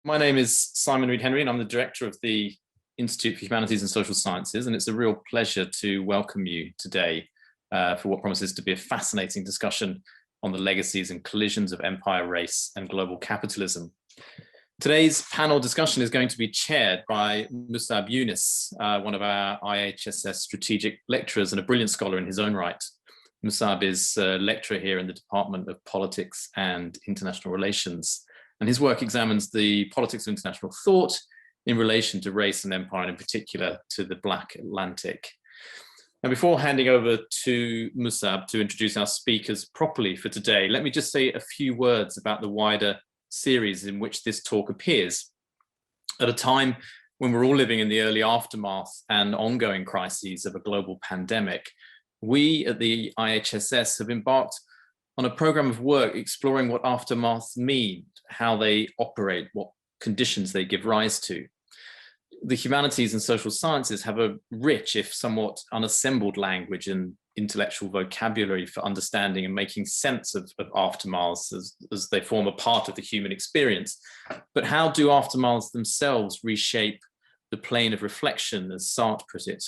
My name is Simon Reed-Henry, and I'm the director of the Institute for Humanities and Social Sciences, and it's a real pleasure to welcome you today for what promises to be a fascinating discussion on the legacies and collisions of empire, race, and global capitalism. Today's panel discussion is going to be chaired by Musab Yunus, one of our IHSS strategic lecturers and a brilliant scholar in his own right. Musab is a lecturer here in the Department of Politics and International Relations, and his work examines the politics of international thought in relation to race and empire, and in particular to the Black Atlantic. Now, before handing over to Musab to introduce our speakers properly for today, let me just say a few words about the wider series in which this talk appears. At a time when we're all living in the early aftermath and ongoing crises of a global pandemic, we at the IHSS have embarked on a program of work exploring what aftermaths mean, how they operate, what conditions they give rise to. The humanities and social sciences have a rich, if somewhat unassembled, language and intellectual vocabulary for understanding and making sense of aftermaths as they form a part of the human experience. But how do aftermaths themselves reshape the plane of reflection, as Sartre put it?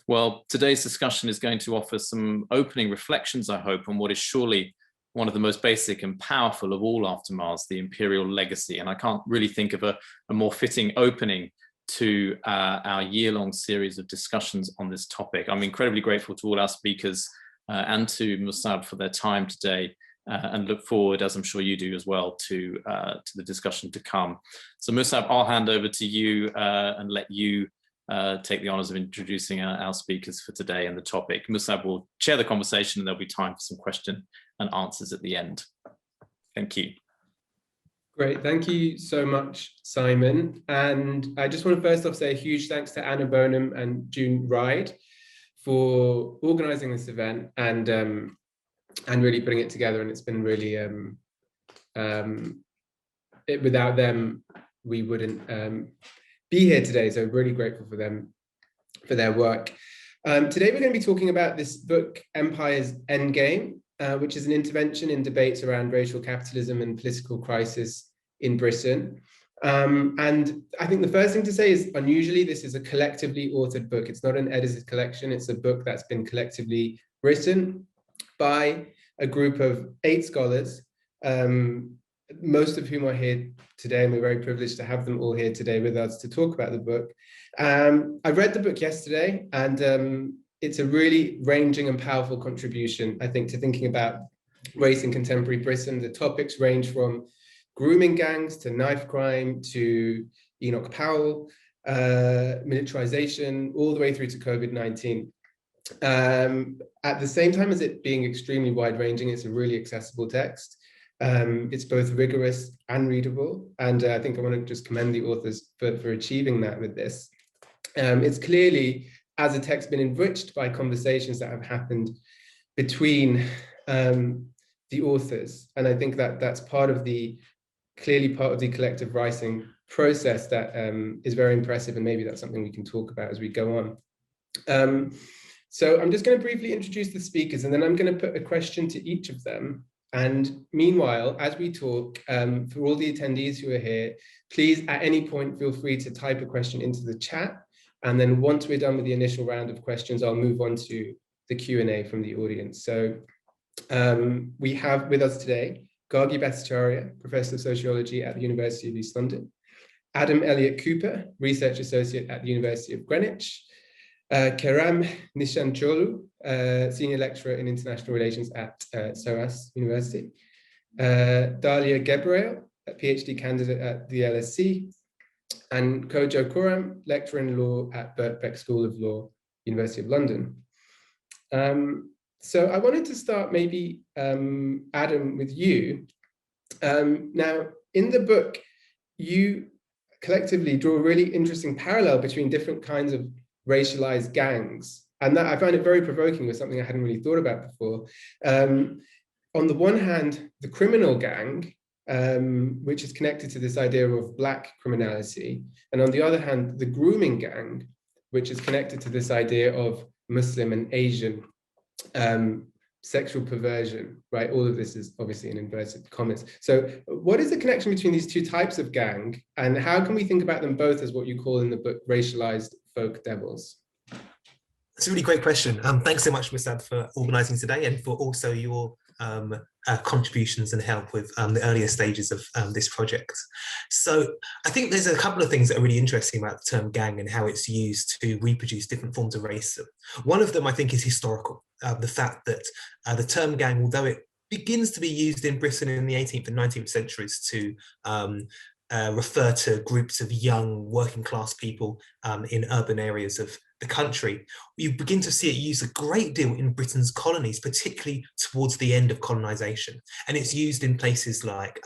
Well, today's discussion is going to offer some opening reflections, I hope, on what is surely one of the most basic and powerful of all aftermaths, the imperial legacy. And I can't really think of a more fitting opening to our year-long series of discussions on this topic. I'm incredibly grateful to all our speakers and to Musab for their time today, and look forward, as I'm sure you do as well, to the discussion to come. So Musab, I'll hand over to you and let you take the honors of introducing our speakers for today and the topic. Musab will chair the conversation, and there'll be time for some question and answers at the end. Thank you. Great, thank you so much, Simon. And I just want to first off say a huge thanks to Anna Bonham and June Ride for organizing this event and really putting it together. And it's been really, without them, we wouldn't be here today. So really grateful for them, for their work. Today, we're going to be talking about this book, Empire's Endgame, which is an intervention in debates around racial capitalism and political crisis in Britain. And I think the first thing to say is, unusually, this is a collectively authored book. It's not an edited collection. It's a book that's been collectively written by a group of 8 scholars, most of whom are here today, and we're very privileged to have them all here today with us to talk about the book. I read the book yesterday, and it's a really ranging and powerful contribution, I think, to thinking about race in contemporary Britain. The topics range from grooming gangs to knife crime to Enoch Powell, militarization, all the way through to COVID-19. At the same time as it being extremely wide-ranging, it's a really accessible text. It's both rigorous and readable, and I think I want to just commend the authors for achieving that with this. It's clearly, as a text, been enriched by conversations that have happened between the authors, and I think that that's clearly part of the collective writing process that is very impressive, and maybe that's something we can talk about as we go on. So I'm just going to briefly introduce the speakers, and then I'm going to put a question to each of them. And meanwhile, as we talk, for all the attendees who are here, please at any point feel free to type a question into the chat. And then once we're done with the initial round of questions, I'll move on to the Q&A from the audience. So we have with us today Gargi Bhattacharya, Professor of Sociology at the University of East London, Adam Elliott Cooper, Research Associate at the University of Greenwich, Keram Nishancholu, Senior Lecturer in International Relations at SOAS University, Dalia Gebrel, a PhD candidate at the LSE, and Kojo Kuram, Lecturer in Law at Birkbeck School of Law, University of London. So I wanted to start maybe, Adam, with you. Now, in the book, you collectively draw a really interesting parallel between different kinds of racialized gangs. And that I find it very provoking, was something I hadn't really thought about before. On the one hand, the criminal gang, which is connected to this idea of Black criminality. And on the other hand, the grooming gang, which is connected to this idea of Muslim and Asian sexual perversion, right? All of this is obviously in inverted commas. So what is the connection between these two types of gang, and how can we think about them both as what you call in the book racialized folk devils? That's a really great question. Thanks so much, Musab, for organising today, and for also your contributions and help with the earlier stages of this project. So I think there's a couple of things that are really interesting about the term gang and how it's used to reproduce different forms of racism. One of them, I think, is historical. The fact that the term gang, although it begins to be used in Britain in the 18th and 19th centuries to refer to groups of young working class people in urban areas of the country, you begin to see it used a great deal in Britain's colonies, particularly towards the end of colonization. And it's used in places like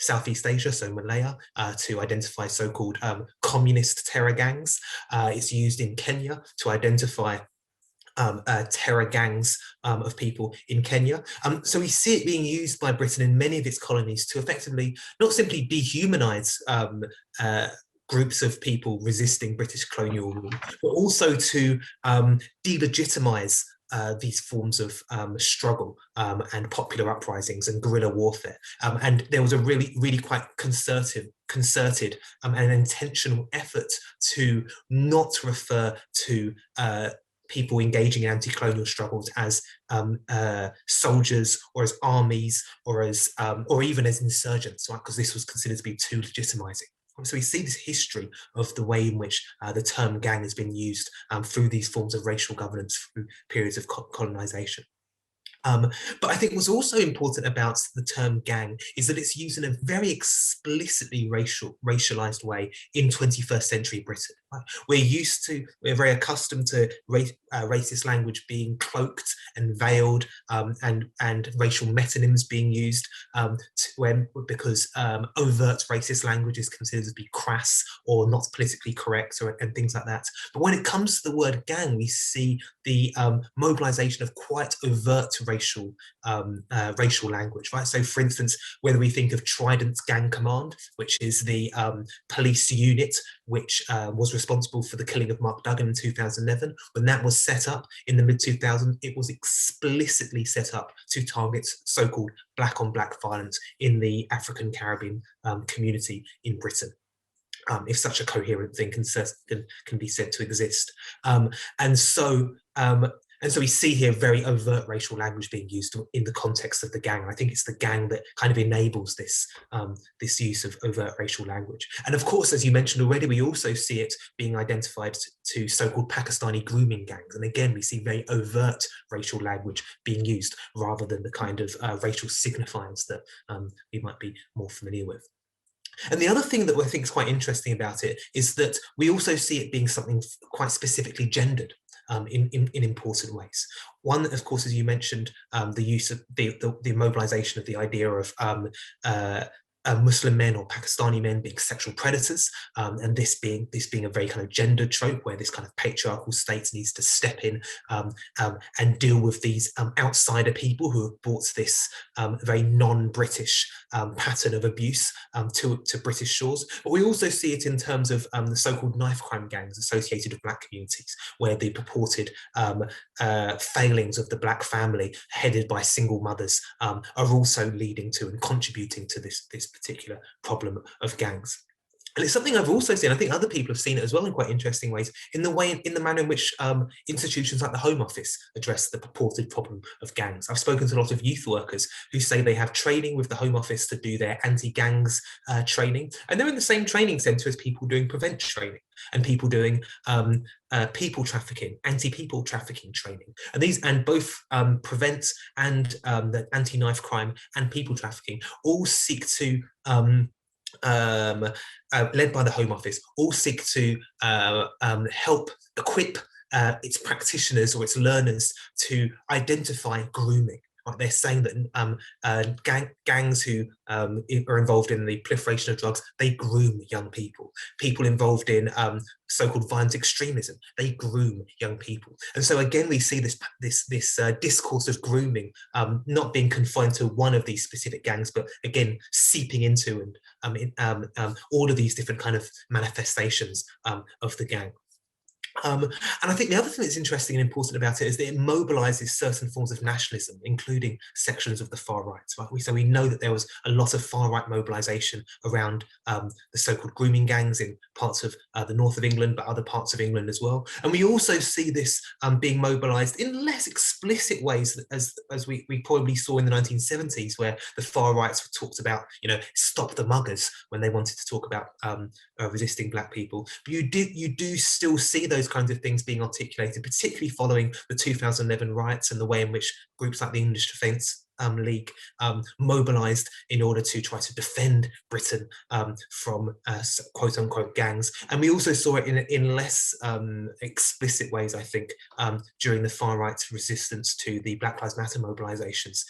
Southeast Asia, so Malaya, to identify so-called communist terror gangs. It's used in Kenya to identify terror gangs of people in Kenya. So we see it being used by Britain in many of its colonies to effectively not simply dehumanize groups of people resisting British colonial rule, but also to delegitimize these forms of struggle and popular uprisings and guerrilla warfare. And there was a really quite concerted and intentional effort to not refer to people engaging in anti-colonial struggles as soldiers or as armies or as or even as insurgents, right? Because this was considered to be too legitimizing. So we see this history of the way in which the term gang has been used through these forms of racial governance through periods of colonization. But I think what's also important about the term gang is that it's used in a very explicitly racialized way in 21st century Britain. Right? We're very accustomed to racist language being cloaked and veiled, and racial metonyms being used because overt racist language is considered to be crass or not politically correct and things like that. But when it comes to the word gang, we see the mobilization of quite overt racial language, right? So for instance, whether we think of Trident's Gang Command, which is the police unit which was responsible for the killing of Mark Duggan in 2011, when that was set up in the mid-2000s, it was explicitly set up to target so-called black on black violence in the African Caribbean community in Britain. If such a coherent thing can be said to exist. And so we see here very overt racial language being used in the context of the gang. And I think it's the gang that kind of enables this, this use of overt racial language. And of course, as you mentioned already, we also see it being identified to so-called Pakistani grooming gangs. And again, we see very overt racial language being used rather than the kind of racial signifiers that we might be more familiar with. And the other thing that I think is quite interesting about it is that we also see it being something quite specifically gendered in important ways. One, of course, as you mentioned, the use of the mobilization of the idea of Muslim men or Pakistani men being sexual predators, and this being a very kind of gendered trope where this kind of patriarchal state needs to step in and deal with these outsider people who have brought this very non-British pattern of abuse to British shores. But we also see it in terms of the so-called knife crime gangs associated with black communities, where the purported failings of the black family headed by single mothers are also leading to and contributing to this particular problem of gangs. And it's something I've also seen, I think other people have seen it as well in quite interesting ways, in the manner in which institutions like the Home Office address the purported problem of gangs. I've spoken to a lot of youth workers who say they have training with the Home Office to do their anti-gangs training, and they're in the same training centre as people doing prevent training and people doing people trafficking, anti-people trafficking training. And both prevent and the anti-knife crime and people trafficking all seek to led by the Home Office, all seek to help equip its practitioners or its learners to identify grooming. Right? They're saying that gangs who are involved in the proliferation of drugs, they groom young people. People involved in so-called violent extremism, they groom young people. And so again, we see this discourse of grooming not being confined to one of these specific gangs, but again, seeping into all of these different kind of manifestations of the gang. And I think the other thing that's interesting and important about it is that it mobilizes certain forms of nationalism, including sections of the far right. Right? So we know that there was a lot of far right mobilization around the so-called grooming gangs in parts of the north of England, but other parts of England as well. And we also see this being mobilized in less explicit ways as we probably saw in the 1970s, where the far rights talked about, you know, stop the muggers when they wanted to talk about resisting black people. But you do still see those kinds of things being articulated, particularly following the 2011 riots and the way in which groups like the English Defence League mobilised in order to try to defend Britain from quote unquote gangs. And we also saw it in less explicit ways, I think, during the far right's resistance to the Black Lives Matter mobilisations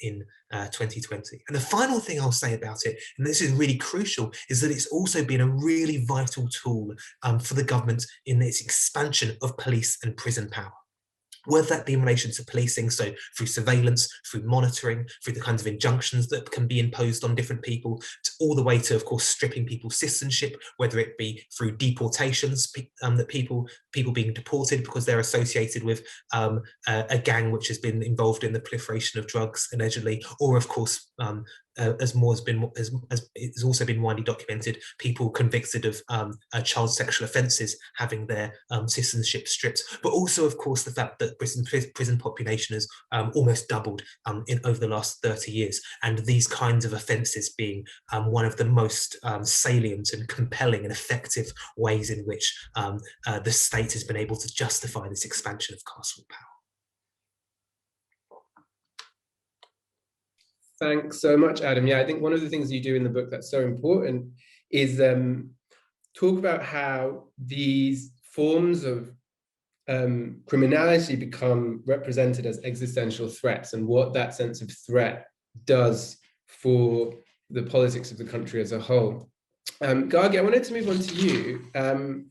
in 2020. And the final thing I'll say about it, and this is really crucial, is that it's also been a really vital tool for the government in its expansion of police and prison power. Whether that be in relation to policing, so through surveillance, through monitoring, through the kinds of injunctions that can be imposed on different people, all the way to, of course, stripping people's citizenship, whether it be through deportations, that people being deported because they're associated with a gang which has been involved in the proliferation of drugs, allegedly, or of course, as it's also been widely documented, people convicted of child sexual offences having their citizenship stripped, but also, of course, the fact that Britain's prison population has almost doubled over the last 30 years, and these kinds of offences being one of the most salient and compelling and effective ways in which the state has been able to justify this expansion of carceral power. Thanks so much, Adam. Yeah, I think one of the things you do in the book that's so important is talk about how these forms of criminality become represented as existential threats and what that sense of threat does for the politics of the country as a whole. Gargi, I wanted to move on to you.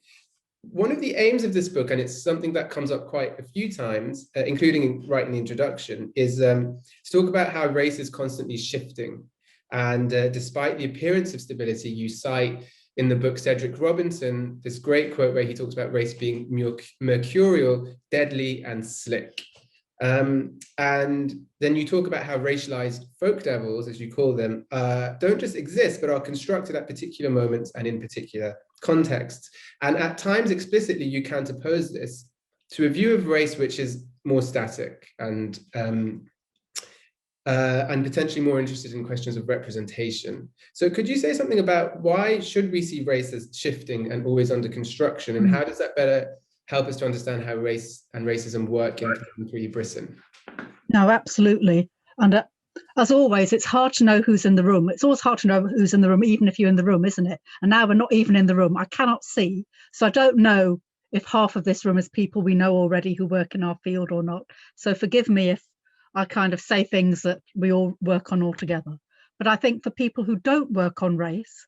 One of the aims of this book, and it's something that comes up quite a few times, including right in the introduction, is to talk about how race is constantly shifting. And despite the appearance of stability, you cite in the book Cedric Robinson this great quote where he talks about race being mercurial, deadly, and slick. And then you talk about how racialized folk devils, as you call them, don't just exist, but are constructed at particular moments and in particular contexts. And at times explicitly, you counterpose this to a view of race which is more static and potentially more interested in questions of representation. So could you say something about why should we see race as shifting and always under construction, and how does that better help us to understand how race and racism work in contemporary Britain? No, absolutely. And as always, it's hard to know who's in the room. It's always hard to know who's in the room, even if you're in the room, isn't it? And now we're not even in the room. I cannot see. So I don't know if half of this room is people we know already who work in our field or not. So forgive me if I kind of say things that we all work on all together. But I think for people who don't work on race,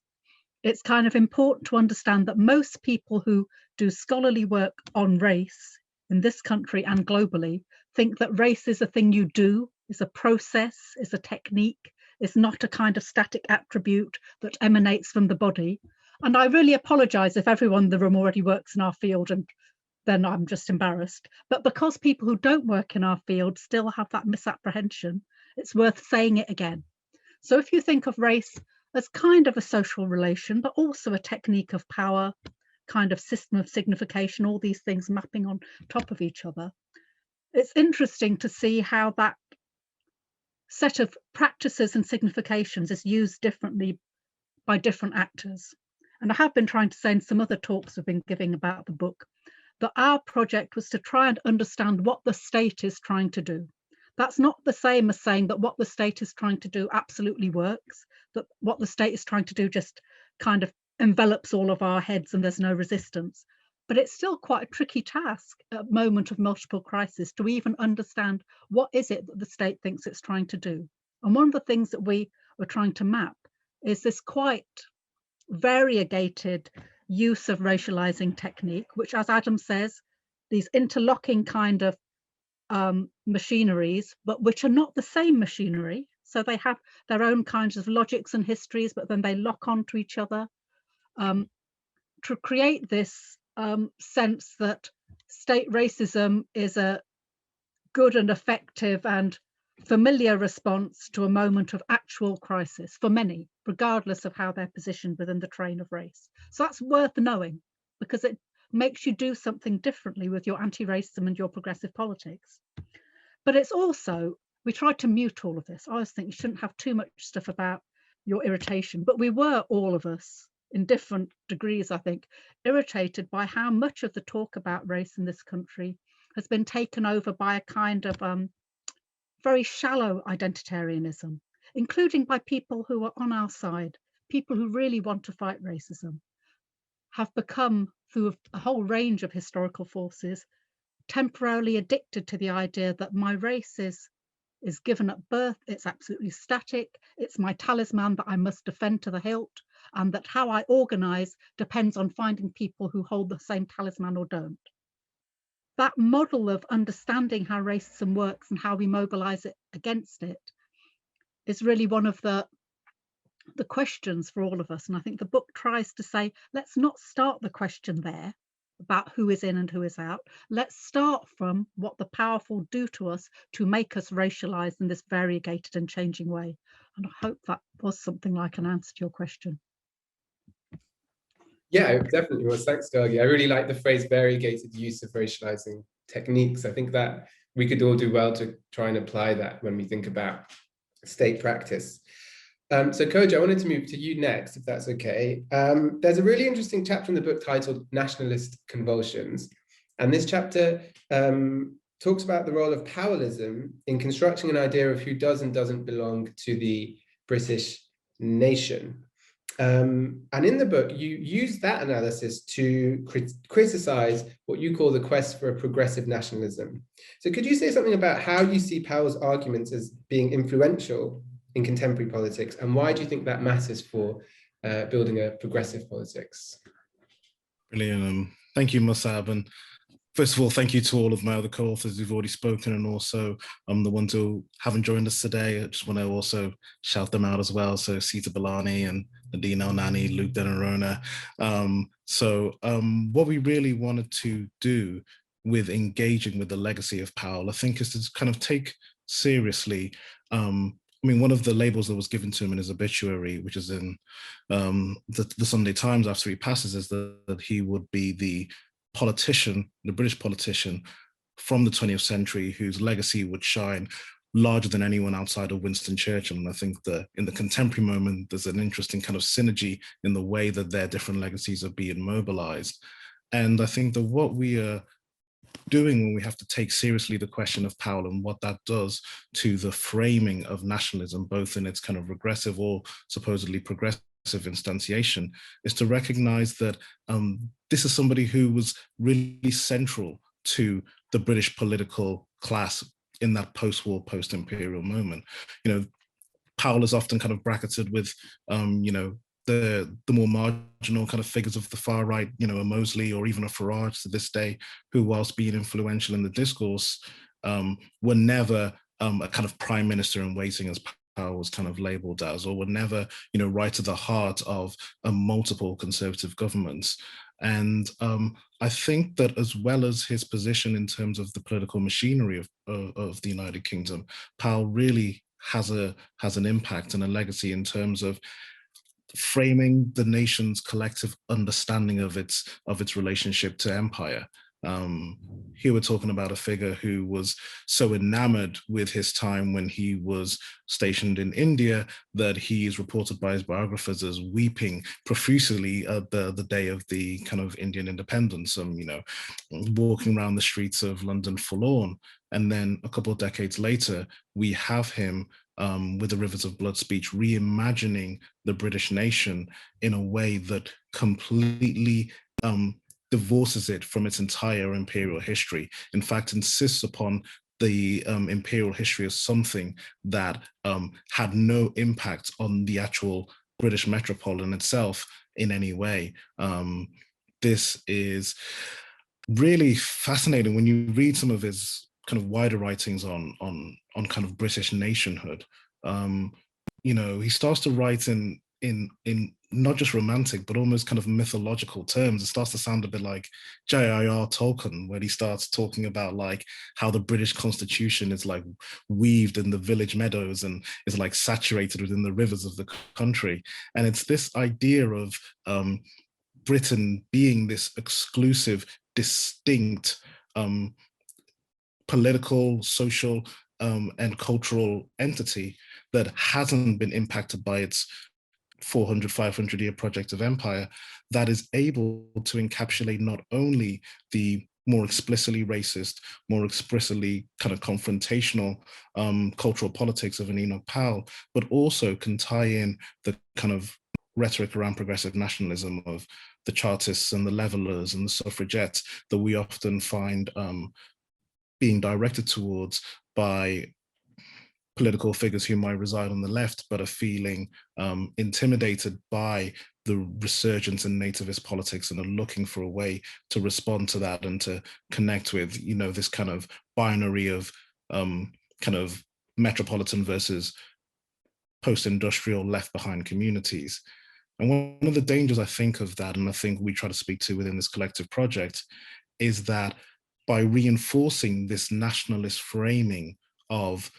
it's kind of important to understand that most people who do scholarly work on race in this country and globally think that race is a thing you do, is a process, is a technique, is not a kind of static attribute that emanates from the body. And I really apologise if everyone in the room already works in our field, and then I'm just embarrassed. But because people who don't work in our field still have that misapprehension, it's worth saying it again. So if you think of race as kind of a social relation, but also a technique of power, kind of system of signification, all these things mapping on top of each other, it's interesting to see how that set of practices and significations is used differently by different actors. And I have been trying to say in some other talks we've been giving about the book that our project was to try and understand what the state is trying to do. That's not the same as saying that what the state is trying to do absolutely works, that what the state is trying to do just kind of envelops all of our heads and there's no resistance. But it's still quite a tricky task at a moment of multiple crisis to even understand what is it that the state thinks it's trying to do. And one of the things that we were trying to map is this quite variegated use of racializing technique, which, as Adam says, these interlocking kind of machineries, but which are not the same machinery. So they have their own kinds of logics and histories, but then they lock onto each other to create this sense that state racism is a good and effective and familiar response to a moment of actual crisis for many, regardless of how they're positioned within the train of race. So that's worth knowing, because it makes you do something differently with your anti-racism and your progressive politics. But it's also, we tried to mute all of this. I always think you shouldn't have too much stuff about your irritation, but we were, all of us, in different degrees, I think, irritated by how much of the talk about race in this country has been taken over by a kind of very shallow identitarianism, including by people who are on our side, people who really want to fight racism, have become, through a whole range of historical forces, temporarily addicted to the idea that my race is given at birth, it's absolutely static, it's my talisman that I must defend to the hilt, and that how I organise depends on finding people who hold the same talisman or don't. That model of understanding how racism works and how we mobilise it against it is really one of the questions for all of us. And I think the book tries to say, let's not start the question there about who is in and who is out. Let's start from what the powerful do to us to make us racialized in this variegated and changing way. And I hope that was something like an answer to your question. Yeah, it definitely was. Thanks, Gargi. I really like the phrase variegated use of racializing techniques. I think that we could all do well to try and apply that when we think about state practice. So Koji, I wanted to move to you next, if that's okay. There's a really interesting chapter in the book titled Nationalist Convulsions. And this chapter talks about the role of powerlism in constructing an idea of who does and doesn't belong to the British nation. And in the book, you use that analysis to criticize what you call the quest for a progressive nationalism. So could you say something about how you see Powell's arguments as being influential in contemporary politics, and why do you think that matters for building a progressive politics? Brilliant. Thank you, Musab. And first of all, thank you to all of my other co-authors who've already spoken, and also the ones who haven't joined us today. I just want to also shout them out as well. So Sita Balani and Nadine El-Nani, Luke Denarona. What we really wanted to do with engaging with the legacy of Powell, I think, is to kind of take seriously one of the labels that was given to him in his obituary, which is in the Sunday Times after he passes, is that he would be the politician, the British politician from the 20th century whose legacy would shine larger than anyone outside of Winston Churchill. And I think that in the contemporary moment, there's an interesting kind of synergy in the way that their different legacies are being mobilized. And I think that what we are doing when we have to take seriously the question of Powell and what that does to the framing of nationalism, both in its kind of regressive or supposedly progressive instantiation, is to recognize that this is somebody who was really central to the British political class in that post-war, post-imperial moment. Powell is often kind of bracketed with, the more marginal kind of figures of the far right, a Mosley or even a Farage to this day, who, whilst being influential in the discourse, were never a kind of prime minister in waiting, as Powell was kind of labeled as, or were never, right to the heart of multiple conservative governments. And I think that, as well as his position in terms of the political machinery of the United Kingdom, Powell really has an impact and a legacy in terms of framing the nation's collective understanding of its relationship to empire. Here we're talking about a figure who was so enamored with his time when he was stationed in India that he is reported by his biographers as weeping profusely at the day of the kind of Indian independence, walking around the streets of London forlorn. And then a couple of decades later, we have him with the Rivers of Blood speech, reimagining the British nation in a way that completely divorces it from its entire imperial history. In fact, insists upon the imperial history as something that had no impact on the actual British metropole in itself in any way. This is really fascinating when you read some of his kind of wider writings on kind of British nationhood. He starts to write in not just romantic, but almost kind of mythological terms. It starts to sound a bit like J.R.R. Tolkien, when he starts talking about like how the British Constitution is like weaved in the village meadows and is like saturated within the rivers of the country. And it's this idea of Britain being this exclusive, distinct political, social, and cultural entity that hasn't been impacted by its 400, 500 year project of empire, that is able to encapsulate not only the more explicitly racist, more explicitly kind of confrontational cultural politics of an Enoch Powell, but also can tie in the kind of rhetoric around progressive nationalism of the Chartists and the Levelers and the suffragettes that we often find being directed towards by political figures who might reside on the left, but are feeling intimidated by the resurgence in nativist politics and are looking for a way to respond to that and to connect with, you know, this kind of binary of kind of metropolitan versus post-industrial left behind communities. And one of the dangers I think of that, and I think we try to speak to within this collective project, is that by reinforcing this nationalist framing of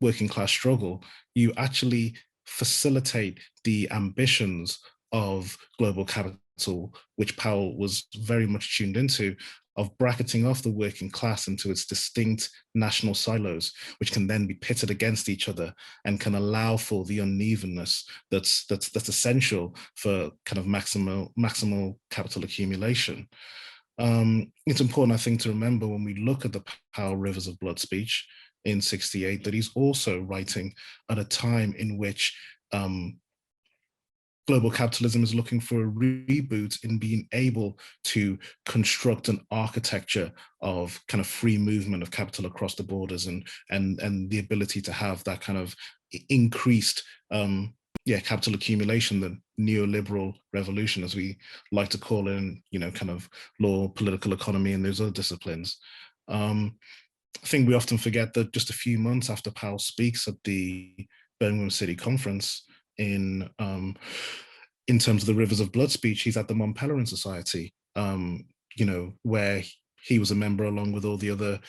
working class struggle, you actually facilitate the ambitions of global capital, which Powell was very much tuned into, of bracketing off the working class into its distinct national silos, which can then be pitted against each other and can allow for the unevenness that's essential for kind of maximal capital accumulation. It's important, I think, to remember when we look at the Powell Rivers of Blood speech in '68, that he's also writing at a time in which global capitalism is looking for a reboot in being able to construct an architecture of kind of free movement of capital across the borders and the ability to have that kind of increased capital accumulation, the neoliberal revolution, as we like to call it, in, you know, kind of law, political economy, and those other disciplines. I think we often forget that just a few months after Powell speaks at the Birmingham City Conference in terms of the Rivers of Blood speech, he's at the Mont Pelerin Society, you know, where he was a member along with all the other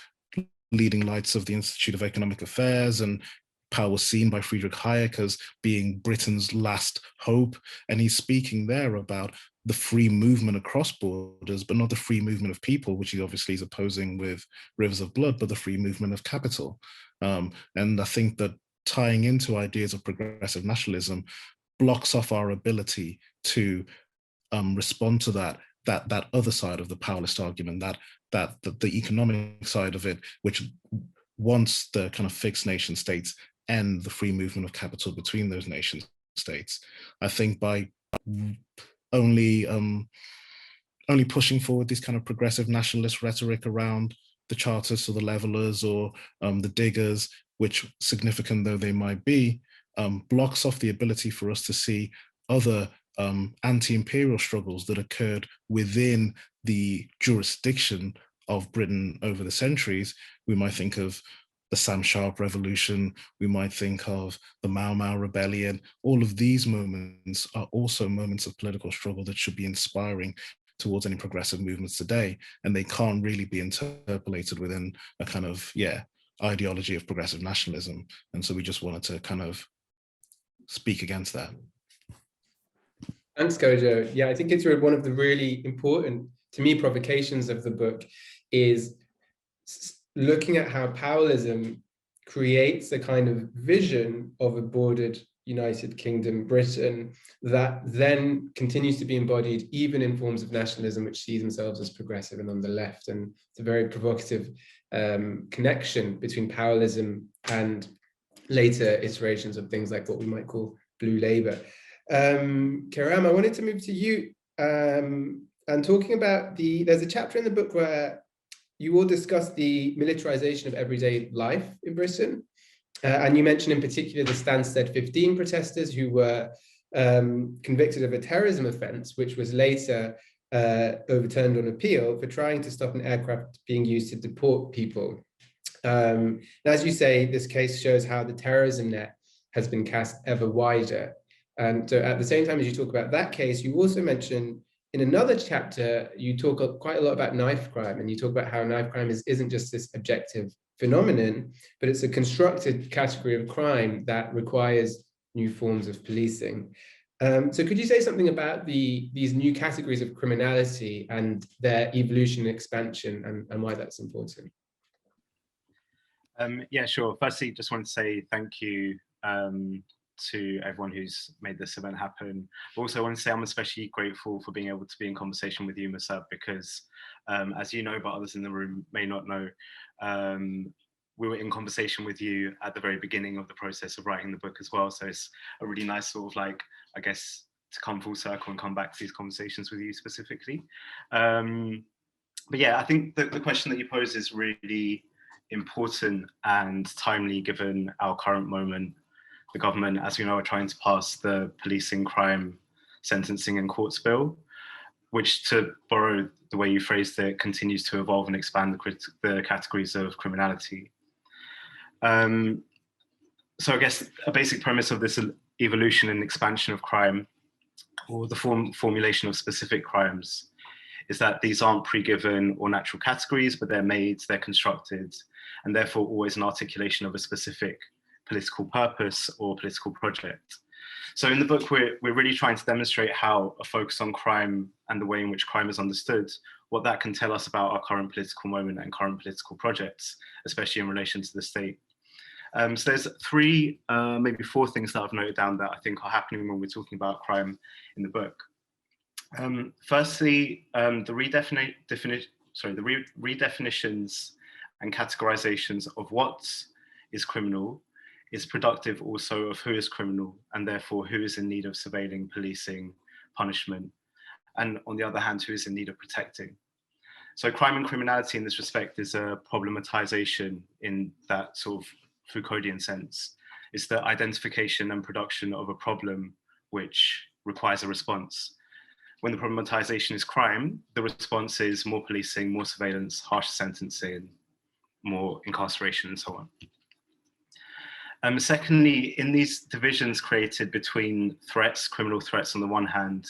leading lights of the Institute of Economic Affairs, and Powell was seen by Friedrich Hayek as being Britain's last hope. And he's speaking there about the free movement across borders, but not the free movement of people, which he obviously is opposing with Rivers of Blood, but the free movement of capital. And I think that tying into ideas of progressive nationalism blocks off our ability to respond to that other side of the Powellist argument, that the economic side of it, which wants the kind of fixed nation states and the free movement of capital between those nation states. I think by only pushing forward this kind of progressive nationalist rhetoric around the Chartists or the Levelers or the Diggers, which, significant though they might be, blocks off the ability for us to see other anti-imperial struggles that occurred within the jurisdiction of Britain over the centuries. We might think of the Sam Sharp Revolution, we might think of the Mau Mau Rebellion. All of these moments are also moments of political struggle that should be inspiring towards any progressive movements today, and they can't really be interpolated within a kind of, ideology of progressive nationalism. And so we just wanted to kind of speak against that. Thanks, Kojo. Yeah, I think it's one of the really important, to me, provocations of the book is looking at how Powellism creates a kind of vision of a bordered United Kingdom Britain that then continues to be embodied even in forms of nationalism which see themselves as progressive and on the left. And it's a very provocative connection between Powellism and later iterations of things like what we might call Blue Labour. Kiram, I wanted to move to you and talking about there's a chapter in the book where you all discuss the militarization of everyday life in Britain. And you mentioned in particular the Stansted 15 protesters who were convicted of a terrorism offence, which was later overturned on appeal for trying to stop an aircraft being used to deport people. As you say, this case shows how the terrorism net has been cast ever wider. And so at the same time as you talk about that case, you also mention in another chapter, you talk quite a lot about knife crime, and you talk about how knife crime isn't just this objective phenomenon, but it's a constructed category of crime that requires new forms of policing. So could you say something about these new categories of criminality and their evolution and expansion, and why that's important? Yeah, sure. Firstly, just wanted to say thank you to everyone who's made this event happen. But also I want to say I'm especially grateful for being able to be in conversation with you, Musab, because as you know, but others in the room may not know, we were in conversation with you at the very beginning of the process of writing the book as well. So it's a really nice sort of like, I guess, to come full circle and come back to these conversations with you specifically. But yeah, I think the question that you pose is really important and timely given our current moment. The government, as we know, are trying to pass the policing, crime, sentencing and courts bill, which, to borrow the way you phrased it, continues to evolve and expand the categories of criminality. So I guess a basic premise of this evolution and expansion of crime, or the formulation of specific crimes, is that these aren't pre-given or natural categories, but they're made, they're constructed, and therefore always an articulation of a specific political purpose or political project. So in the book, we're really trying to demonstrate how a focus on crime and the way in which crime is understood, what that can tell us about our current political moment and current political projects, especially in relation to the state. So there's three, maybe four things that I've noted down that I think are happening when we're talking about crime in the book. Firstly, the redefinitions and categorizations of what is criminal is productive also of who is criminal, and therefore who is in need of surveilling, policing, punishment, and on the other hand, who is in need of protecting. So crime and criminality in this respect is a problematization in that sort of Foucauldian sense. It's the identification and production of a problem which requires a response. When the problematization is crime, the response is more policing, more surveillance, harsher sentencing, more incarceration, and so on. Secondly, in these divisions created between threats, criminal threats on the one hand,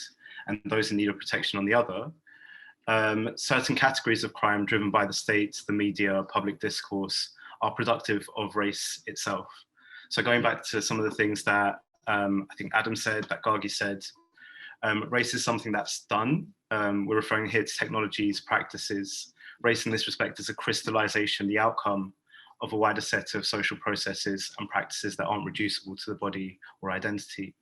and those in need of protection on the other, certain categories of crime driven by the state, the media, public discourse are productive of race itself. So going back to some of the things that I think Adam said, that Gargi said, race is something that's done. We're referring here to technologies, practices. Race in this respect is a crystallization, the outcome of a wider set of social processes and practices that aren't reducible to the body or identity.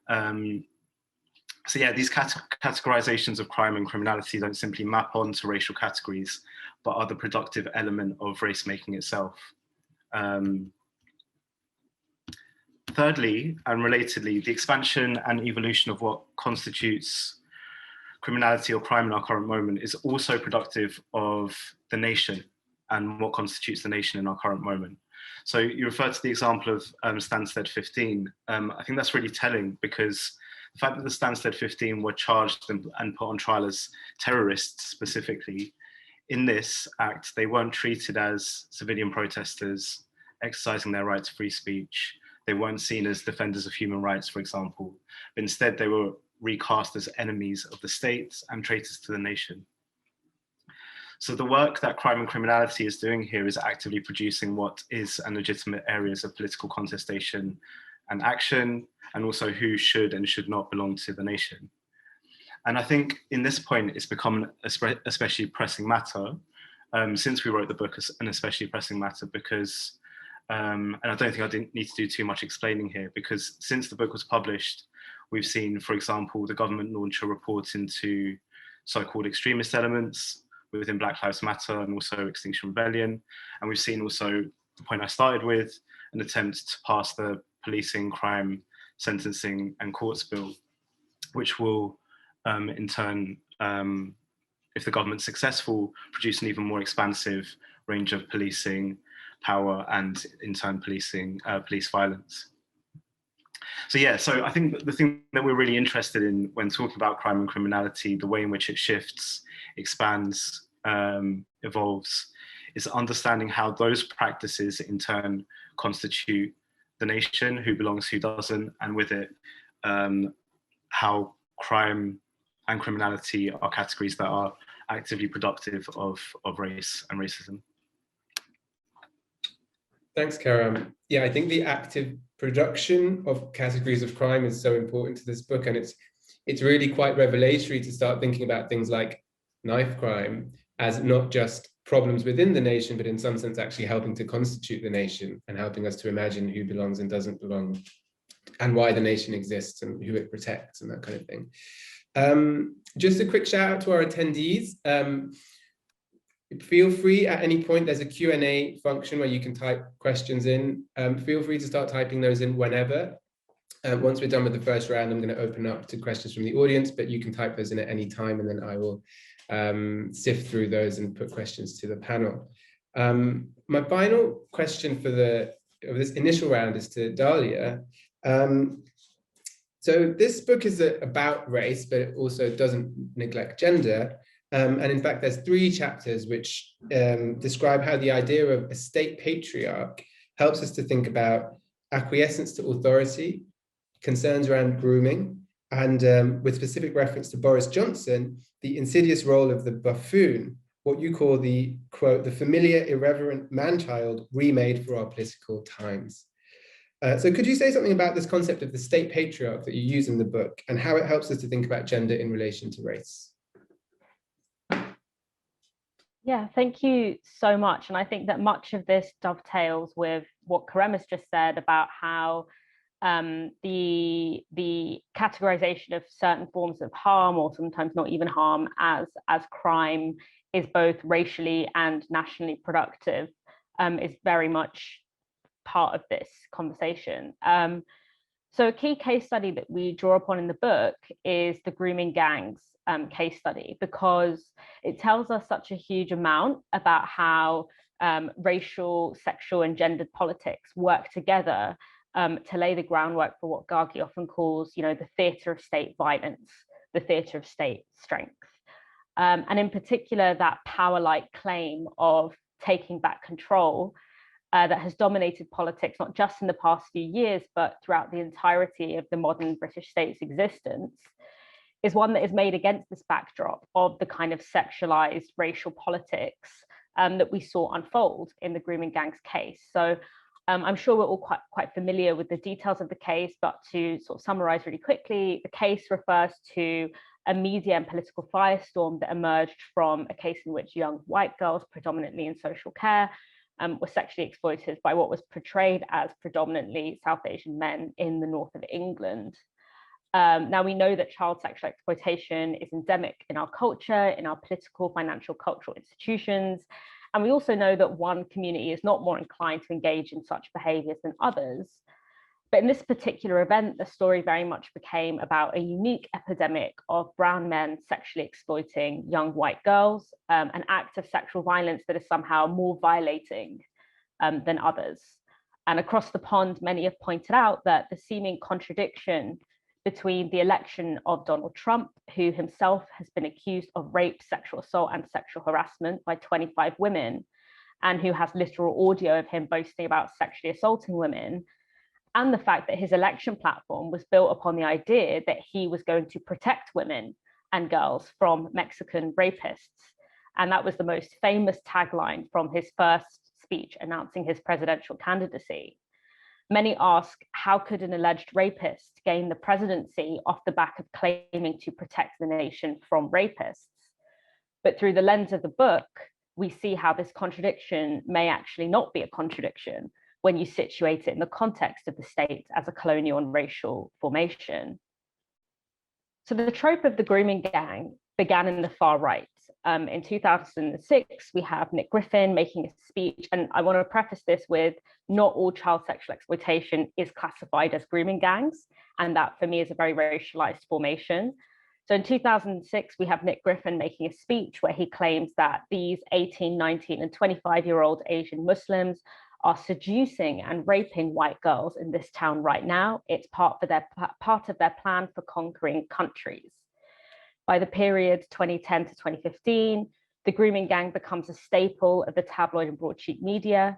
So yeah, these categorizations of crime and criminality don't simply map onto racial categories, but are the productive element of race making itself. Thirdly, and relatedly, the expansion and evolution of what constitutes criminality or crime in our current moment is also productive of the nation and what constitutes the nation in our current moment. So you referred to the example of Stansted 15. I think that's really telling, because the fact that the Stansted 15 were charged and put on trial as terrorists specifically, in this act, they weren't treated as civilian protesters exercising their right to free speech. They weren't seen as defenders of human rights, for example. But instead, they were recast as enemies of the state and traitors to the nation. So the work that crime and criminality is doing here is actively producing what is and legitimate areas of political contestation and action, and also who should and should not belong to the nation. And I think in this point, it's become an especially pressing matter since we wrote the book, an especially pressing matter because, and I don't think I didn't need to do too much explaining here, because since the book was published, we've seen, for example, the government launch a report into so-called extremist elements within Black Lives Matter and also Extinction Rebellion. And we've seen also, the point I started with, an attempt to pass the policing, crime, sentencing and courts bill, which will in turn, if the government's successful, produce an even more expansive range of policing power and in turn policing police violence. So yeah, so I think the thing that we're really interested in when talking about crime and criminality, the way in which it shifts, expands, evolves, is understanding how those practices in turn constitute the nation, who belongs, who doesn't, and with it, how crime and criminality are categories that are actively productive of race and racism. Thanks, Karam. Yeah, I think the active production of categories of crime is so important to this book, and it's really quite revelatory to start thinking about things like knife crime as not just problems within the nation, but in some sense actually helping to constitute the nation and helping us to imagine who belongs and doesn't belong, and why the nation exists and who it protects and that kind of thing. Just a quick shout out to our attendees. Feel free at any point, there's a Q&A function where you can type questions in. Feel free to start typing those in whenever. Once we're done with the first round, I'm going to open up to questions from the audience, but you can type those in at any time, and then I will sift through those and put questions to the panel. My final question for this initial round is to Dalia. So this book is about race, but it also doesn't neglect gender. And in fact, there's 3 chapters which describe how the idea of a state patriarch helps us to think about acquiescence to authority, concerns around grooming, and with specific reference to Boris Johnson, the insidious role of the buffoon, what you call the, quote, the familiar irreverent man-child remade for our political times. So could you say something about this concept of the state patriarch that you use in the book and how it helps us to think about gender in relation to race? Yeah, thank you so much. And I think that much of this dovetails with what Karam has just said about how the categorization of certain forms of harm, or sometimes not even harm, as crime is both racially and nationally productive, is very much part of this conversation. So a key case study that we draw upon in the book is the grooming gangs case study, because it tells us such a huge amount about how racial, sexual, and gendered politics work together to lay the groundwork for what Gargi often calls, the theatre of state violence, the theatre of state strength. And in particular, that power-like claim of taking back control that has dominated politics, not just in the past few years, but throughout the entirety of the modern British state's existence, is one that is made against this backdrop of the kind of sexualized racial politics that we saw unfold in the grooming gangs case. So I'm sure we're all quite familiar with the details of the case, but to sort of summarize really quickly, the case refers to a media and political firestorm that emerged from a case in which young white girls, predominantly in social care, were sexually exploited by what was portrayed as predominantly South Asian men in the north of England. Now, we know that child sexual exploitation is endemic in our culture, in our political, financial, cultural institutions. And we also know that one community is not more inclined to engage in such behaviours than others. But in this particular event, the story very much became about a unique epidemic of brown men sexually exploiting young white girls, an act of sexual violence that is somehow more violating than others. And across the pond, many have pointed out that the seeming contradiction between the election of Donald Trump, who himself has been accused of rape, sexual assault, and sexual harassment by 25 women, and who has literal audio of him boasting about sexually assaulting women, and the fact that his election platform was built upon the idea that he was going to protect women and girls from Mexican rapists. And that was the most famous tagline from his first speech announcing his presidential candidacy. Many ask, how could an alleged rapist gain the presidency off the back of claiming to protect the nation from rapists? But through the lens of the book, we see how this contradiction may actually not be a contradiction when you situate it in the context of the state as a colonial and racial formation. So the trope of the grooming gang began in the far right. In 2006, we have Nick Griffin making a speech, and I want to preface this with not all child sexual exploitation is classified as grooming gangs, and that for me is a very racialized formation. So in 2006, we have Nick Griffin making a speech where he claims that these 18, 19, and 25-year-old Asian Muslims are seducing and raping white girls in this town right now. It's part of their plan for conquering countries. By the period 2010 to 2015, the grooming gang becomes a staple of the tabloid and broadsheet media.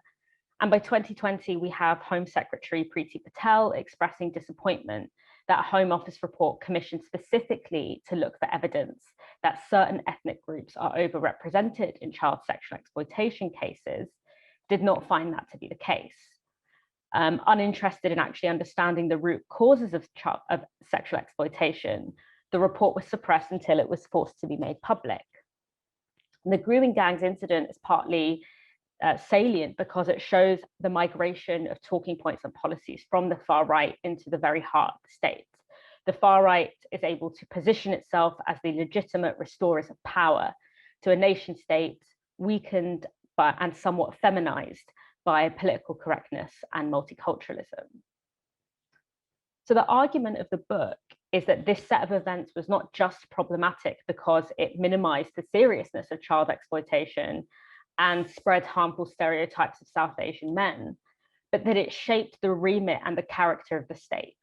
And by 2020, we have Home Secretary Priti Patel expressing disappointment that Home Office report commissioned specifically to look for evidence that certain ethnic groups are overrepresented in child sexual exploitation cases, did not find that to be the case. Uninterested in actually understanding the root causes of sexual exploitation, the report was suppressed until it was forced to be made public. And the grooming gangs incident is partly salient because it shows the migration of talking points and policies from the far right into the very heart of the state. The far right is able to position itself as the legitimate restorers of power to a nation state weakened and somewhat feminized by political correctness and multiculturalism. So the argument of the book is that this set of events was not just problematic because it minimized the seriousness of child exploitation and spread harmful stereotypes of South Asian men, but that it shaped the remit and the character of the state.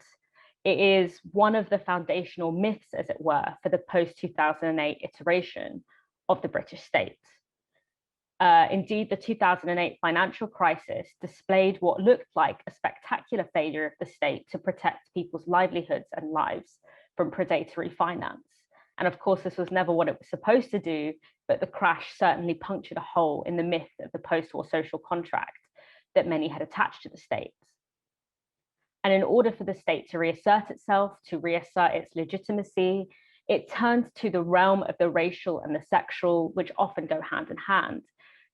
It is one of the foundational myths, as it were, for the post-2008 iteration of the British state. Indeed, the 2008 financial crisis displayed what looked like a spectacular failure of the state to protect people's livelihoods and lives from predatory finance. And of course, this was never what it was supposed to do, but the crash certainly punctured a hole in the myth of the post-war social contract that many had attached to the state. And in order for the state to reassert itself, to reassert its legitimacy, it turned to the realm of the racial and the sexual, which often go hand in hand,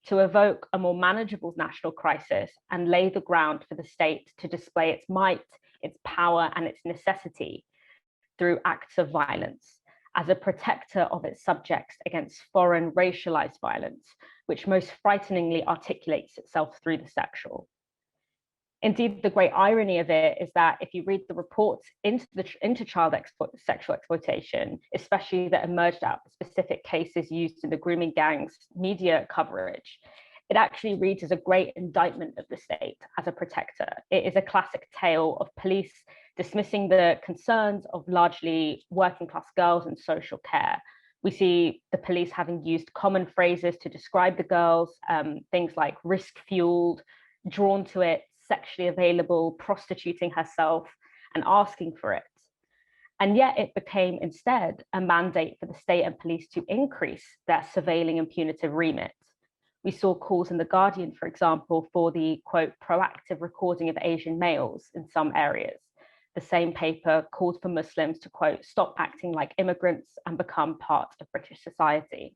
to evoke a more manageable national crisis and lay the ground for the state to display its might, its power, and its necessity through acts of violence as a protector of its subjects against foreign racialized violence, which most frighteningly articulates itself through the sexual. Indeed, the great irony of it is that if you read the reports into child sexual exploitation, especially that emerged out of specific cases used in the grooming gangs media coverage, it actually reads as a great indictment of the state as a protector. It is a classic tale of police dismissing the concerns of largely working class girls in social care. We see the police having used common phrases to describe the girls, things like risk-fueled, drawn to it, sexually available, prostituting herself, and asking for it. And yet it became instead a mandate for the state and police to increase their surveilling and punitive remit. We saw calls in The Guardian, for example, for the, quote, proactive recording of Asian males in some areas. The same paper called for Muslims to, quote, stop acting like immigrants and become part of British society.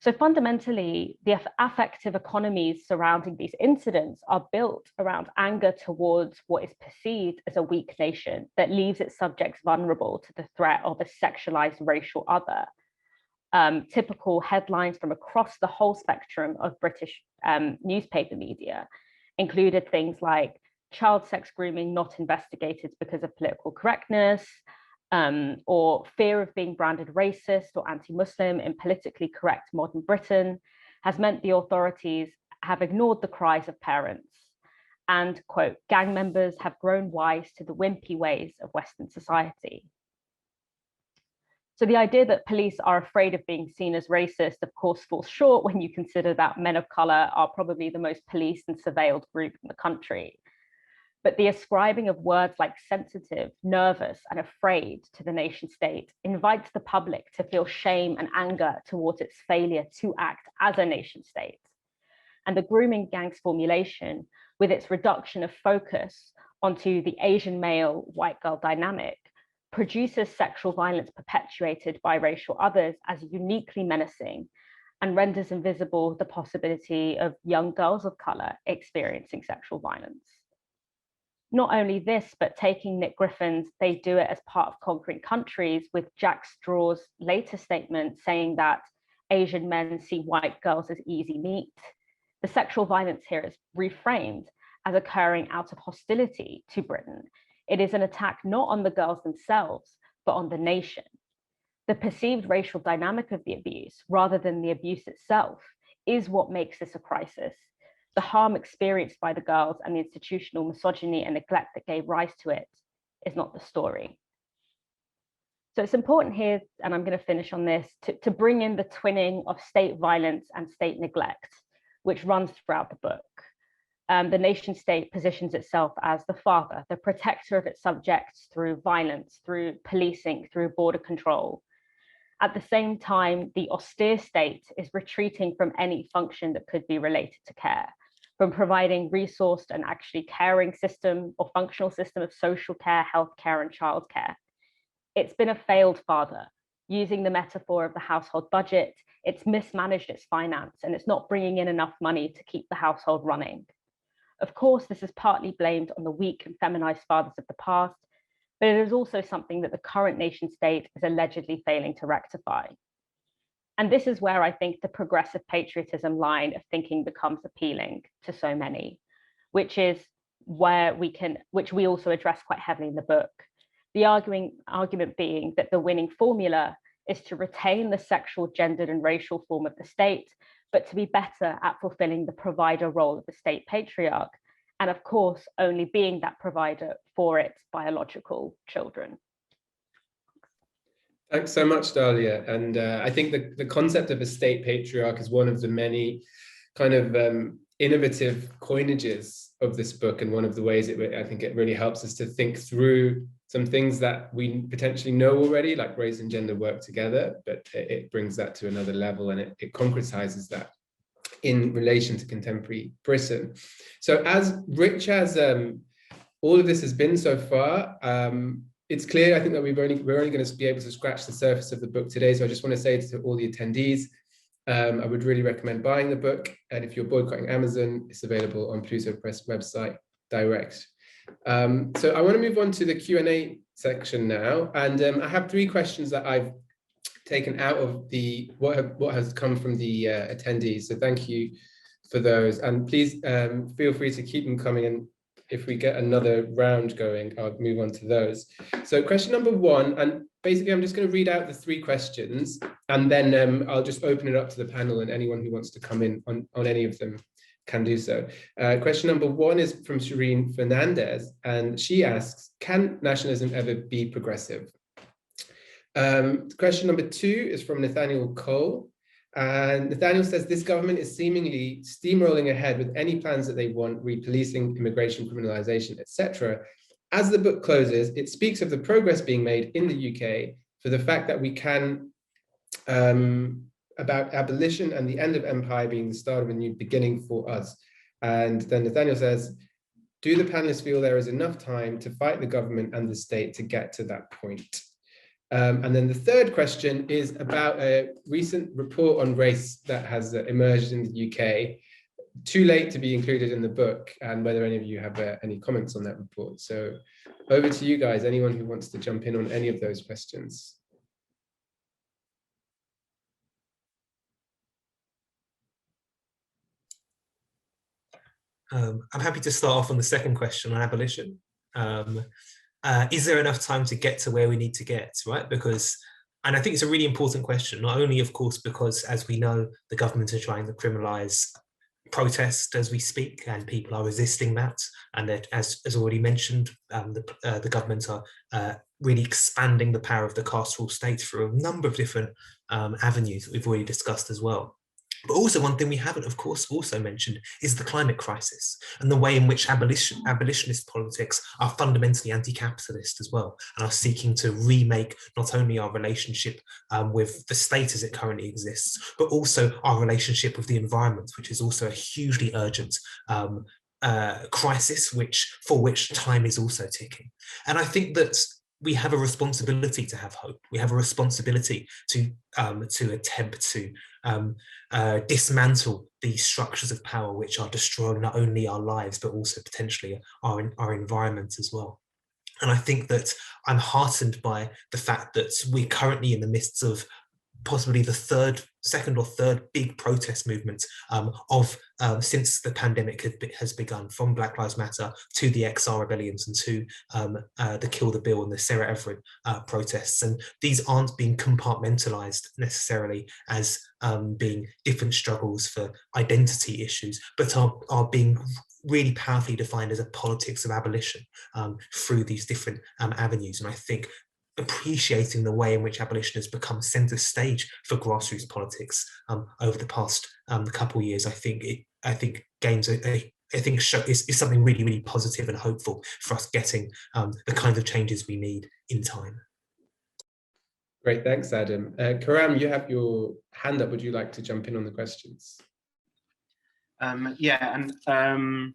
So fundamentally, the affective economies surrounding these incidents are built around anger towards what is perceived as a weak nation that leaves its subjects vulnerable to the threat of a sexualized racial other. Typical headlines from across the whole spectrum of British newspaper media included things like child sex grooming not investigated because of political correctness, or fear of being branded racist or anti-Muslim in politically correct modern Britain has meant the authorities have ignored the cries of parents. And, quote, gang members have grown wise to the wimpy ways of Western society. So the idea that police are afraid of being seen as racist, of course, falls short when you consider that men of color are probably the most policed and surveilled group in the country. But the ascribing of words like sensitive, nervous, and afraid to the nation state invites the public to feel shame and anger towards its failure to act as a nation state. And the grooming gang's formulation, with its reduction of focus onto the Asian male white girl dynamic, produces sexual violence perpetuated by racial others as uniquely menacing and renders invisible the possibility of young girls of color experiencing sexual violence. Not only this, but taking Nick Griffin's "They Do It as Part of Conquering Countries" with Jack Straw's later statement saying that Asian men see white girls as easy meat. The sexual violence here is reframed as occurring out of hostility to Britain. It is an attack not on the girls themselves, but on the nation. The perceived racial dynamic of the abuse, rather than the abuse itself, is what makes this a crisis. The harm experienced by the girls and the institutional misogyny and neglect that gave rise to it is not the story. So it's important here, and I'm going to finish on this, to bring in the twinning of state violence and state neglect, which runs throughout the book. the nation state positions itself as the father, the protector of its subjects through violence, through policing, through border control. At the same time, the austere state is retreating from any function that could be related to care, from providing resourced and actually caring system or functional system of social care, healthcare, and childcare. It's been a failed father. Using the metaphor of the household budget, it's mismanaged its finance and it's not bringing in enough money to keep the household running. Of course, this is partly blamed on the weak and feminized fathers of the past, but it is also something that the current nation state is allegedly failing to rectify. And this is where I think the progressive patriotism line of thinking becomes appealing to so many, which is where which we also address quite heavily in the book. The argument being that the winning formula is to retain the sexual, gendered, and racial form of the state, but to be better at fulfilling the provider role of the state patriarch, and of course, only being that provider for its biological children. Thanks so much, Dalia. And I think the concept of a state patriarch is one of the many kind of innovative coinages of this book, and one of the ways I think it really helps us to think through some things that we potentially know already, like race and gender work together, but it brings that to another level, and it concretizes that in relation to contemporary Britain. So as rich as all of this has been so far, it's clear, I think, that we're only going to be able to scratch the surface of the book today. So I just want to say to all the attendees, I would really recommend buying the book. And if you're boycotting Amazon, it's available on Pluto Press website direct. So I want to move on to the Q&A section now. And I have 3 questions that I've taken out of what has come from the attendees. So thank you for those. And please feel free to keep them coming. And if we get another round going, I'll move on to those. So question number 1, and basically I'm just going to read out the 3 questions, and then I'll just open it up to the panel, and anyone who wants to come in on any of them can do so. Question number 1 is from Shireen Fernandez, and she asks, can nationalism ever be progressive? Question number 2 is from Nathaniel Cole. And Nathaniel says, this government is seemingly steamrolling ahead with any plans that they want, re-policing, immigration, criminalization, etc. As the book closes, it speaks of the progress being made in the UK for the fact that we can, about abolition and the end of empire being the start of a new beginning for us. And then Nathaniel says, do the panelists feel there is enough time to fight the government and the state to get to that point? And then the third question is about a recent report on race that has emerged in the UK, too late to be included in the book, and whether any of you have any comments on that report. So over to you guys, anyone who wants to jump in on any of those questions. I'm happy to start off on the second question on abolition. Is there enough time to get to where we need to get, right? Because, and I think it's a really important question, not only, of course, because as we know, the government are trying to criminalize protest as we speak, and people are resisting that. And that, as already mentioned, the government are really expanding the power of the carceral state through a number of different avenues that we've already discussed as well. But also one thing we haven't, of course, also mentioned is the climate crisis and the way in which abolitionist politics are fundamentally anti-capitalist as well, and are seeking to remake not only our relationship with the state as it currently exists, but also our relationship with the environment, which is also a hugely urgent crisis for which time is also ticking. And I think that we have a responsibility to have hope. We have a responsibility to attempt to dismantle these structures of power which are destroying not only our lives, but also potentially our environment as well. And I think that I'm heartened by the fact that we're currently in the midst of possibly the second or third big protest movement since the pandemic has begun, from Black Lives Matter to the XR rebellions and to the Kill the Bill and the Sarah Everett protests. And these aren't being compartmentalized necessarily as being different struggles for identity issues, but are being really powerfully defined as a politics of abolition through these different avenues. And I think appreciating the way in which abolition has become centre stage for grassroots politics over the past couple of years, I think gains a I think is something really, really positive and hopeful for us getting the kinds of changes we need in time. Great, thanks, Adam. Karam, you have your hand up. Would you like to jump in on the questions? Yeah, and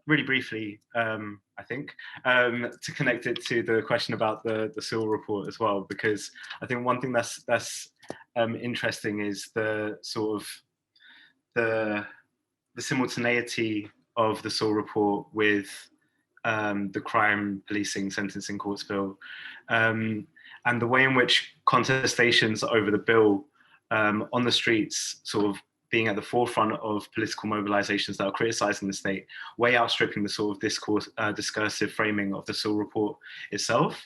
really briefly, I think, to connect it to the question about the Sewell report as well, because I think one thing that's interesting is the sort of the simultaneity of the Sewell report with the crime policing sentencing courts bill, and the way in which contestations over the bill on the streets sort of being at the forefront of political mobilizations that are criticizing the state, way outstripping the sort of discursive framing of the Sewell report itself,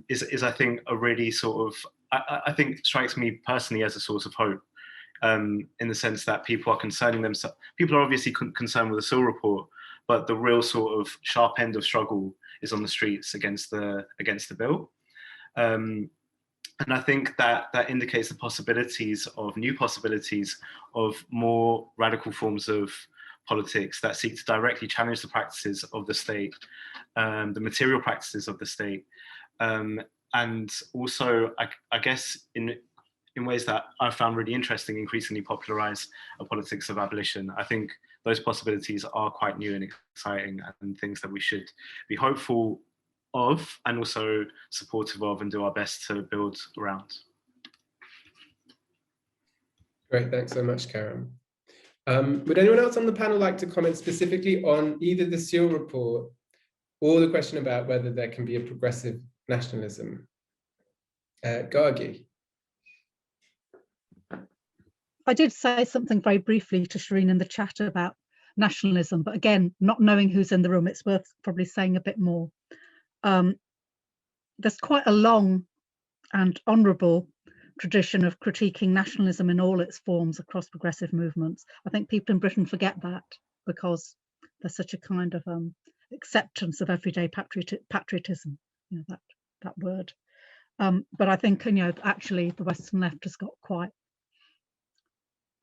is I think a really sort of, I think strikes me personally as a source of hope, in the sense that people are concerning themselves. People are obviously concerned with the Sewell report, but the real sort of sharp end of struggle is on the streets against the bill. And I think that indicates the possibilities of new possibilities of more radical forms of politics that seek to directly challenge the practices of the state, the material practices of the state, and also, I guess, in ways that I found really interesting, increasingly popularize a politics of abolition. I think those possibilities are quite new and exciting, and things that we should be hopeful of and also supportive of and do our best to build around. Great, thanks so much, Karen. Would anyone else on the panel like to comment specifically on either the Sewell report or the question about whether there can be a progressive nationalism? Gargi. I did say something very briefly to Shireen in the chat about nationalism, but again, not knowing who's in the room, it's worth probably saying a bit more. There's quite a long and honourable tradition of critiquing nationalism in all its forms across progressive movements. I think people in Britain forget that because there's such a kind of acceptance of everyday patriotism, you know, that word. But I think, you know, actually the Western left has got quite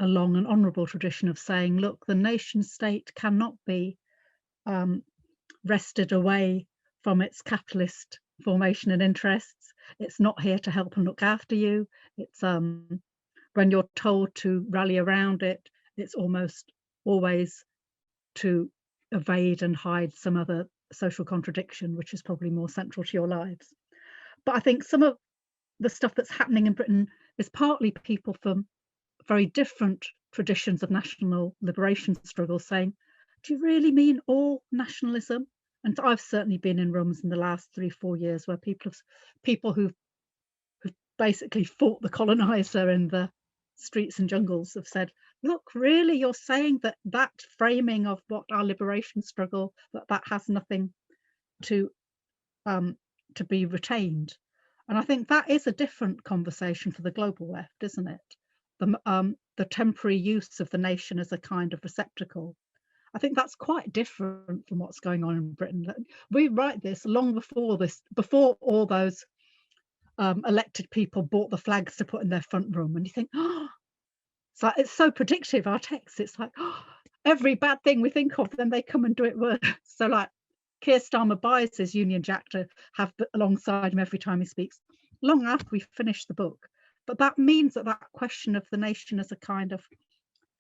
a long and honourable tradition of saying, look, the nation state cannot be wrested away from its capitalist formation and interests. It's not here to help and look after you. It's when you're told to rally around it, it's almost always to evade and hide some other social contradiction, which is probably more central to your lives. But I think some of the stuff that's happening in Britain is partly people from very different traditions of national liberation struggle saying, do you really mean all nationalism? And I've certainly been in rooms in the last 3-4 years where people who've basically fought the colonizer in the streets and jungles have said, look, really, you're saying that framing of what our liberation struggle, that has nothing to be retained. And I think that is a different conversation for the global left, isn't it? The temporary use of the nation as a kind of receptacle. I think that's quite different from what's going on in Britain. We write this long before all those elected people bought the flags to put in their front room, and you think, oh, it's so predictive, our text. It's like, oh, every bad thing we think of, then they come and do it worse. So like Keir Starmer buys his Union Jack to have alongside him every time he speaks, long after we finish the book. But that means that question of the nation as a kind of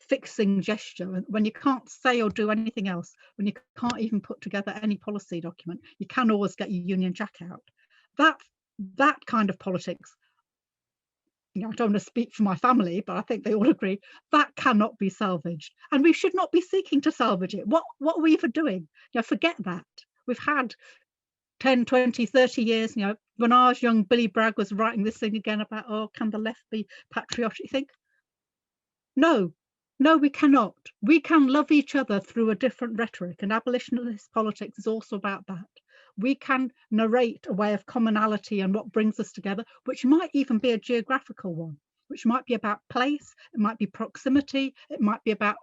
fixing gesture, when you can't say or do anything else, when you can't even put together any policy document, you can always get your Union Jack out. That kind of politics, you know, I don't want to speak for my family, but I think they all agree that cannot be salvaged, and we should not be seeking to salvage it. What are we even doing? You know, forget that. We've had 10, 20, 30 years, you know, when I was young, Billy Bragg was writing this thing again about, oh, can the left be patriotic? You think, no, we cannot. We can love each other through a different rhetoric, and abolitionist politics is also about that. We can narrate a way of commonality and what brings us together, which might even be a geographical one, which might be about place, it might be proximity, it might be about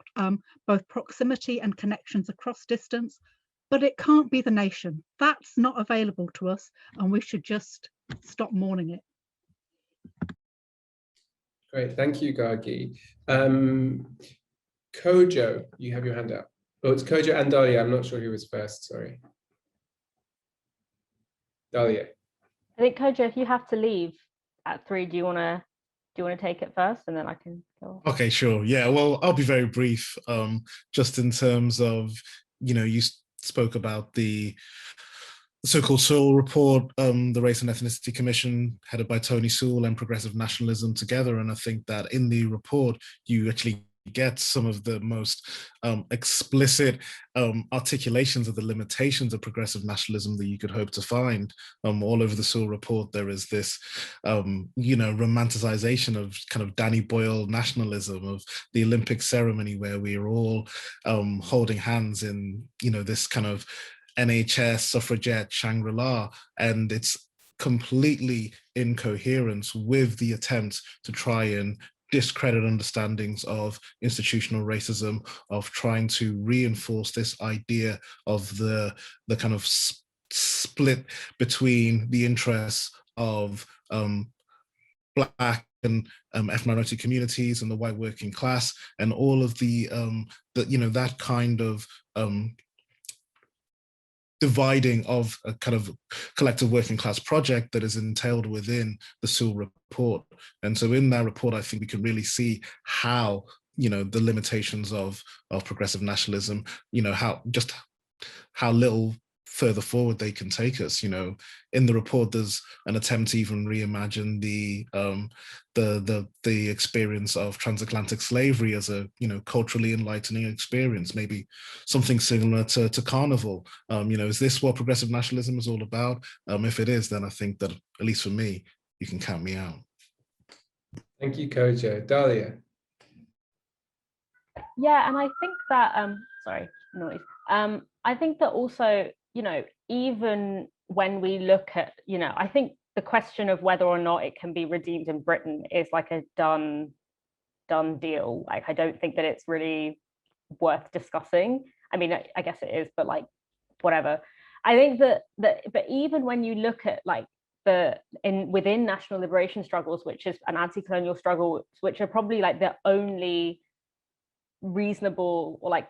both proximity and connections across distance, but it can't be the nation. That's not available to us, and we should just stop mourning it. Great, thank you, Gargi. Kojo, you have your hand up. Oh, it's Kojo and Dahlia. I'm not sure who was first, sorry. Dahlia. I think Kojo, if you have to leave at 3, do you want to take it first, and then I can go? Okay, sure. Yeah, well, I'll be very brief. Just in terms of, you spoke about the so-called Sewell report, the Race and Ethnicity Commission, headed by Tony Sewell, and Progressive Nationalism together. And I think that in the report, you actually get some of the most explicit articulations of the limitations of progressive nationalism that you could hope to find. All over the Sewell report, there is this, romanticization of kind of Danny Boyle nationalism, of the Olympic ceremony where we are all holding hands in, this kind of NHS, suffragette, Shangri-La, and it's completely in coherence with the attempt to try and discredit understandings of institutional racism, of trying to reinforce this idea of the kind of split between the interests of Black and ethnic minority communities and the white working class, and all of that kind of dividing of a kind of collective working class project that is entailed within the Sewell report. And so in that report, I think we can really see how, the limitations of progressive nationalism, how little further forward they can take us. In the report, there's an attempt to even reimagine the experience of transatlantic slavery as a culturally enlightening experience, maybe something similar to Carnival. Is this what progressive nationalism is all about? If it is, then I think that, at least for me, you can count me out. Thank you, Kojo. Dahlia. Yeah, and I think that sorry, noise. I think that also, even when we look at, I think the question of whether or not it can be redeemed in Britain is like a done deal. Like, I don't think that it's really worth discussing. I mean, I guess it is, but like, whatever. I think that but even when you look at like within national liberation struggles, which is an anti-colonial struggle, which are probably like the only reasonable or like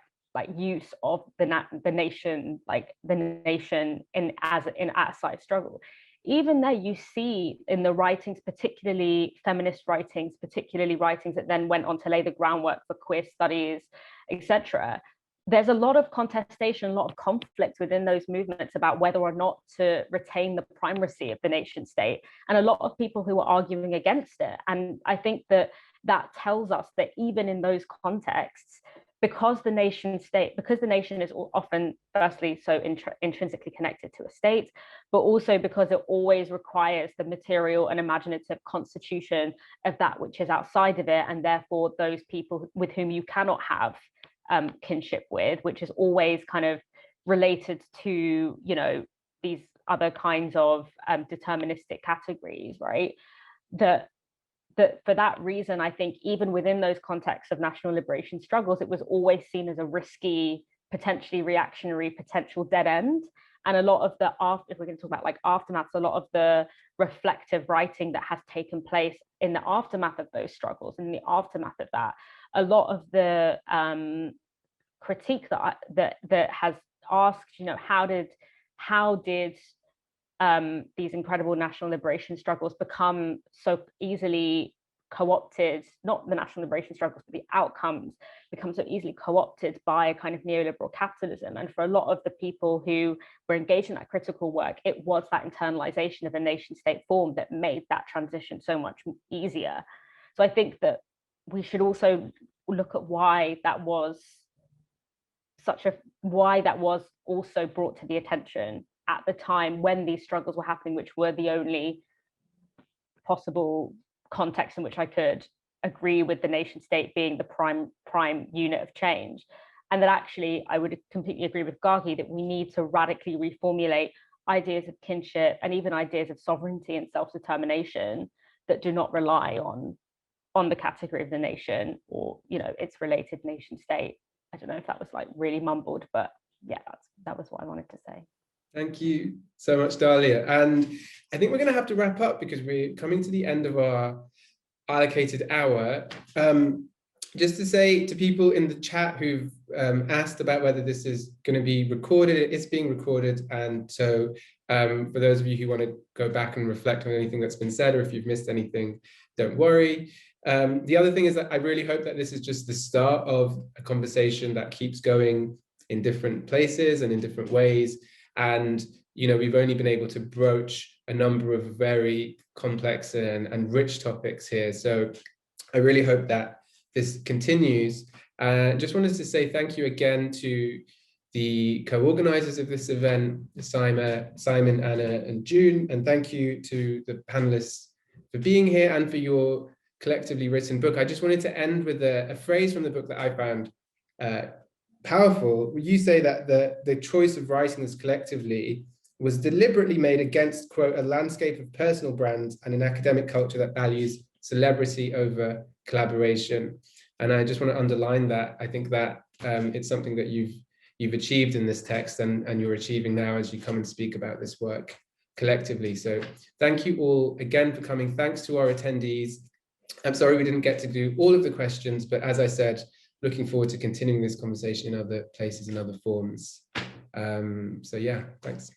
use of the nation, like the nation in outside struggle, even there you see in the writings, particularly feminist writings, particularly writings that then went on to lay the groundwork for queer studies, etc., there's a lot of contestation, a lot of conflict within those movements about whether or not to retain the primacy of the nation state, and a lot of people who are arguing against it. And I think that tells us that even in those contexts, because the nation is often firstly so intrinsically connected to a state, but also because it always requires the material and imaginative constitution of that which is outside of it, and therefore those people with whom you cannot have kinship with, which is always kind of related to, these other kinds of deterministic categories, right? That for that reason, I think even within those contexts of national liberation struggles, it was always seen as a risky, potentially reactionary, potential dead end. And a lot of if we're going to talk about like aftermaths, a lot of the reflective writing that has taken place in the aftermath of those struggles, in the aftermath of that, a lot of the critique that has asked, how did these incredible national liberation struggles become so easily co-opted, not the national liberation struggles, but the outcomes become so easily co-opted by a kind of neoliberal capitalism. And for a lot of the people who were engaged in that critical work, it was that internalization of a nation state form that made that transition so much easier. So I think that we should also look at why that was also brought to the attention at the time when these struggles were happening, which were the only possible context in which I could agree with the nation state being the prime unit of change. And that actually I would completely agree with Gargi that we need to radically reformulate ideas of kinship and even ideas of sovereignty and self-determination that do not rely on the category of the nation or its related nation state. I don't know if that was like really mumbled, but yeah, that was what I wanted to say. Thank you so much, Dahlia. And I think we're going to have to wrap up because we're coming to the end of our allocated hour. just to say to people in the chat who've asked about whether this is going to be recorded, it is being recorded. And so for those of you who want to go back and reflect on anything that's been said, or if you've missed anything, don't worry. The other thing is that I really hope that this is just the start of a conversation that keeps going in different places and in different ways. And, you know, we've only been able to broach a number of very complex and rich topics here. So I really hope that this continues. Just wanted to say thank you again to the co-organizers of this event, Simon, Anna, and June, and thank you to the panelists for being here and for your collectively written book. I just wanted to end with a phrase from the book that I found powerful. You say that the choice of writing this collectively was deliberately made against, quote, a landscape of personal brands and an academic culture that values celebrity over collaboration. And I just want to underline that. I think that it's something that you've achieved in this text and you're achieving now as you come and speak about this work collectively. So thank you all again for coming. Thanks to our attendees. I'm sorry we didn't get to do all of the questions, but as I said, looking forward to continuing this conversation in other places and other forms. So yeah, thanks.